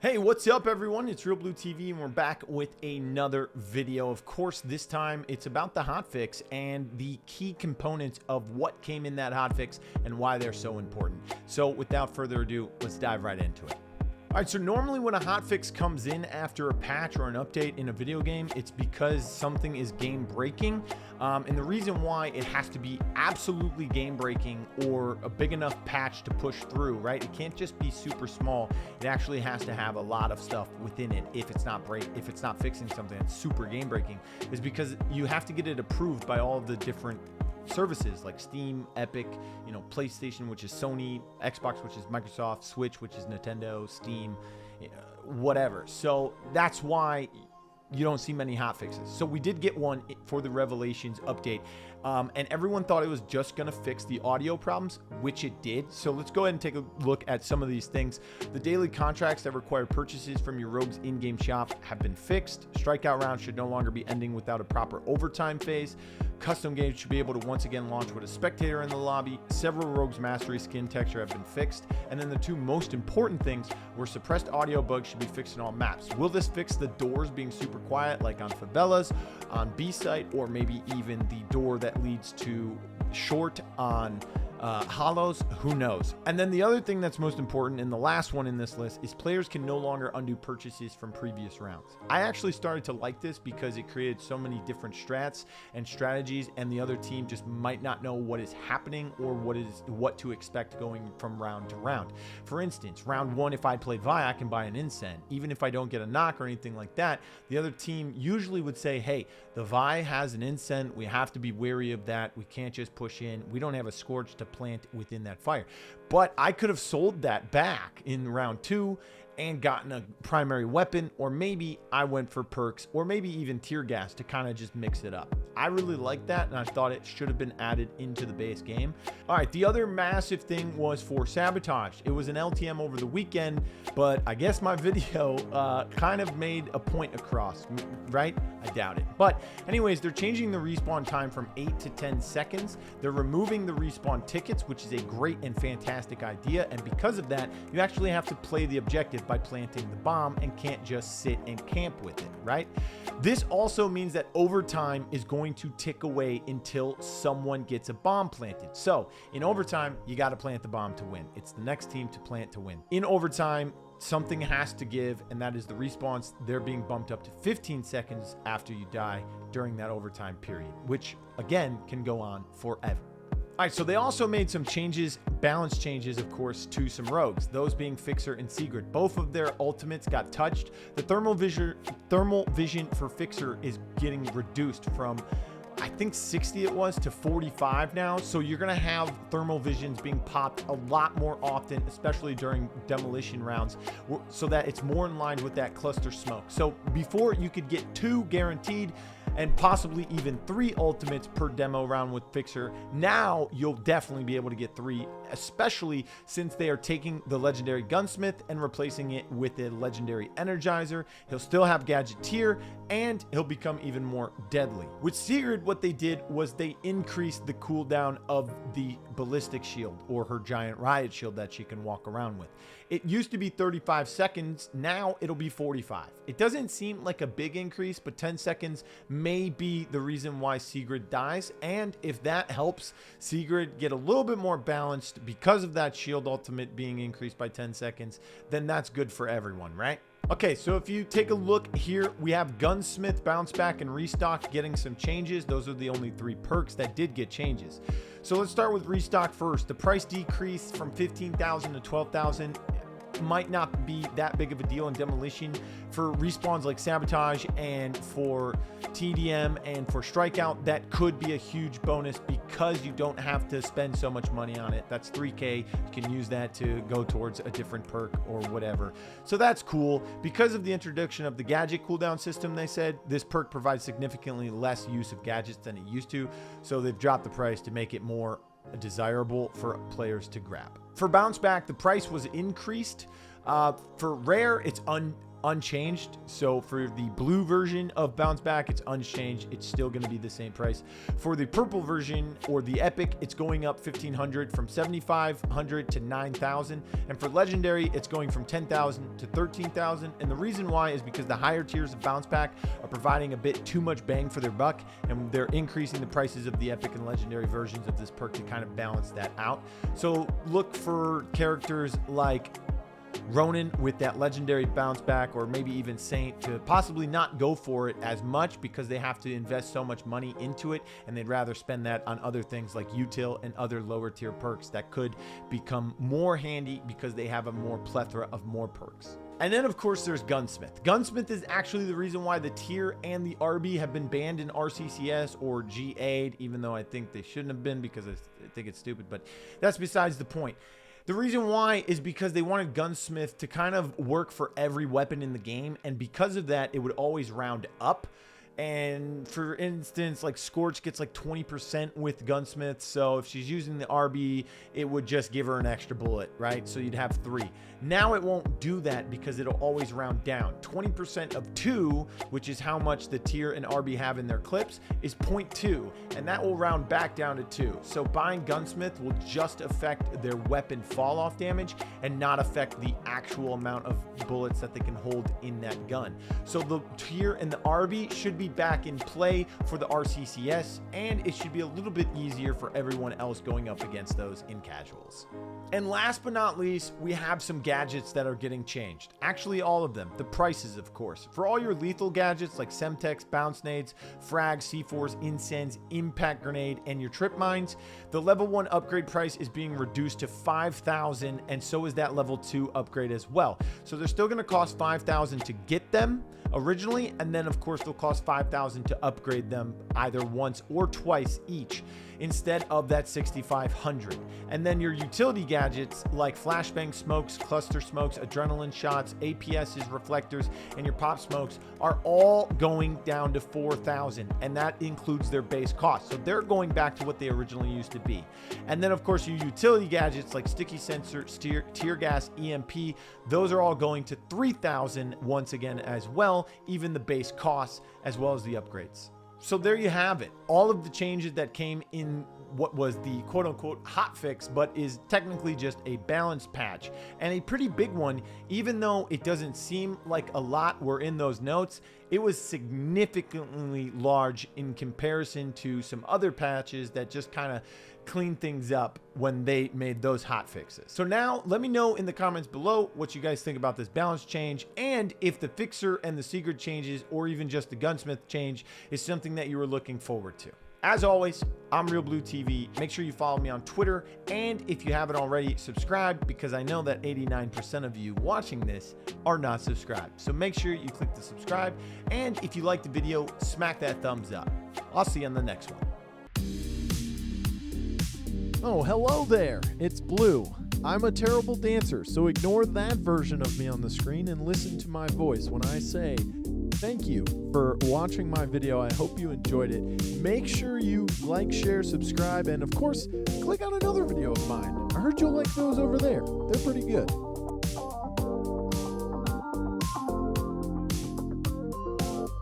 Hey, what's up everyone? It's Real Blue TV and we're back with another video. Of course, this time it's about the hotfix and the key components of what came in that hotfix and why they're so important. So without further ado, let's dive right into it. All right, so normally when a hotfix comes in after a patch or an update in a video game, it's because something is game breaking. And the reason why it has to be absolutely game breaking or a big enough patch to push through, right? It can't just be super small. It actually has to have a lot of stuff within it if it's not fixing something that's super game breaking, is because you have to get it approved by all of the different services like Steam, Epic, PlayStation, which is Sony, Xbox, which is Microsoft, Switch, which is Nintendo, Steam, whatever. So that's why you don't see many hotfixes. So we did get one for the Revelations update, and everyone thought it was just gonna fix the audio problems, which it did. So let's go ahead and take a look at some of these things. The daily contracts that require purchases from your rogues in-game shop have been fixed. Strikeout rounds should no longer be ending without a proper overtime phase. Custom games should be able to once again launch with a spectator in the lobby. Several rogues mastery skin texture have been fixed. And then the two most important things were suppressed audio bugs should be fixed in all maps. Will this fix the doors being super quiet like on Favelas, on B-Site, or maybe even the door that leads to Short on Hollows? Who knows? And then the other thing that's most important, and the last one in this list, is players can no longer undo purchases from previous rounds. I actually started to like this because it created so many different strats and strategies, and the other team just might not know what is happening or what to expect going from round to round. For instance, round one, if I played Vi, I can buy an Incen. Even if I don't get a knock or anything like that, the other team usually would say, hey, the Vi has an Incen. We have to be wary of that. We can't just push in. We don't have a Scorch to plant within that fire. But I could have sold that back in round two and gotten a primary weapon, or maybe I went for perks, or maybe even tear gas to kind of just mix it up. I really like that, and I thought it should have been added into the base game. All right, the other massive thing was for Sabotage. It was an LTM over the weekend, but I guess my video kind of made a point across, right? I doubt it. But anyways, they're changing the respawn time from 8 to 10 seconds. They're removing the respawn tickets, which is a great and fantastic idea. And because of that, you actually have to play the objective by planting the bomb and can't just sit and camp with it, right? This also means that overtime is going to tick away until someone gets a bomb planted. So in overtime, you got to plant the bomb to win. It's the next team to plant to win. In overtime, something has to give, and that is the respawns. They're being bumped up to 15 seconds after you die during that overtime period, which again can go on forever. All right, so they also made some changes, balance changes, of course, to some rogues, those being Fixer and Sigrid. Both of their ultimates got touched. The thermal vision for Fixer is getting reduced from, I think 60 it was, to 45 now. So you're gonna have thermal visions being popped a lot more often, especially during demolition rounds, so that it's more in line with that cluster smoke. So before you could get 2 guaranteed and possibly even 3 ultimates per demo round with Fixer. Now you'll definitely be able to get 3, especially since they are taking the legendary Gunsmith and replacing it with a legendary Energizer. He'll still have Gadgeteer, and he'll become even more deadly. With Sigrid, what they did was they increased the cooldown of the ballistic shield, or her giant riot shield that she can walk around with. It used to be 35 seconds, now it'll be 45. It doesn't seem like a big increase, but 10 seconds may be the reason why Sigrid dies. And if that helps Sigrid get a little bit more balanced because of that shield ultimate being increased by 10 seconds, then that's good for everyone, right? Okay, so if you take a look here, we have Gunsmith, Bounce Back, and Restock getting some changes. Those are the only 3 perks that did get changes. So let's start with Restock first. The price decreased from 15,000 to 12,000. Might not be that big of a deal in demolition. For respawns like Sabotage and for TDM and for Strikeout, that could be a huge bonus because you don't have to spend so much money on it. That's 3K. You can use that to go towards a different perk or whatever. So that's cool. Because of the introduction of the gadget cooldown system, they said this perk provides significantly less use of gadgets than it used to. So they've dropped the price to make it more desirable for players to grab. For Bounce Back, the price was increased. For Rare, it's unchanged. So for the blue version of Bounce Back, it's unchanged. It's still going to be the same price. For the purple version or the epic, it's going up $1,500 from $7,500 to $9,000. And for legendary, it's going from $10,000 to $13,000. And the reason why is because the higher tiers of Bounce Back are providing a bit too much bang for their buck, and they're increasing the prices of the epic and legendary versions of this perk to kind of balance that out. So look for characters like Ronin with that legendary bounce back, or maybe even Saint, to possibly not go for it as much because they have to invest so much money into it, and they'd rather spend that on other things like util and other lower tier perks that could become more handy because they have a more plethora of more perks. And then, of course, there's Gunsmith. Gunsmith is actually the reason why the tier and the RB have been banned in RCCS or GA'd, even though I think they shouldn't have been because I think it's stupid, but that's besides the point. The reason why is because they wanted Gunsmith to kind of work for every weapon in the game, and because of that, it would always round up. And for instance, like Scorch gets like 20% with Gunsmith, so if she's using the RB, it would just give her an extra bullet, right? So you'd have 3. Now it won't do that because it'll always round down. 20% of 2, which is how much the tier and RB have in their clips, is 0.2, and that will round back down to 2. So buying Gunsmith will just affect their weapon fall off damage and not affect the actual amount of bullets that they can hold in that gun. So the tier and the RB should be back in play for the RCCS, and it should be a little bit easier for everyone else going up against those in casuals. And last but not least, we have some gadgets that are getting changed. Actually, all of them. The prices, of course. For all your lethal gadgets like Semtex, Bounce Nades, Frag, C4s, Incense, Impact Grenade, and your Trip Mines, the level 1 upgrade price is being reduced to $5,000, and so is that level 2 upgrade as well. So they're still going to cost $5,000 to get them originally, and then of course they'll cost $5,000 to upgrade them either once or twice each, instead of that $6,500. And then your utility gadgets like flashbang smokes, cluster smokes, adrenaline shots, APSs, reflectors, and your pop smokes are all going down to $4,000, and that includes their base cost. So they're going back to what they originally used to be. And then of course your utility gadgets like sticky sensor, tear gas, EMP, those are all going to $3,000 once again as well, even the base costs as well as the upgrades. So there you have it. All of the changes that came in what was the quote-unquote hotfix, but is technically just a balance patch, and a pretty big one. Even though it doesn't seem like a lot were in those notes, it was significantly large in comparison to some other patches that just kind of clean things up when they made those hot fixes. So now let me know in the comments below what you guys think about this balance change, and if the fixer and the secret changes, or even just the gunsmith change, is something that you were looking forward to. As always, I'm Real Blue TV. Make sure you follow me on Twitter, and if you haven't already, subscribe, because I know that 89% of you watching this are not subscribed. So make sure you click the subscribe, and if you like the video, smack that thumbs up. I'll see you on the next one. Oh, hello there. It's Blue. I'm a terrible dancer, so ignore that version of me on the screen and listen to my voice when I say thank you for watching my video. I hope you enjoyed it. Make sure you like, share, subscribe, and of course, click on another video of mine. I heard you'll like those over there. They're pretty good.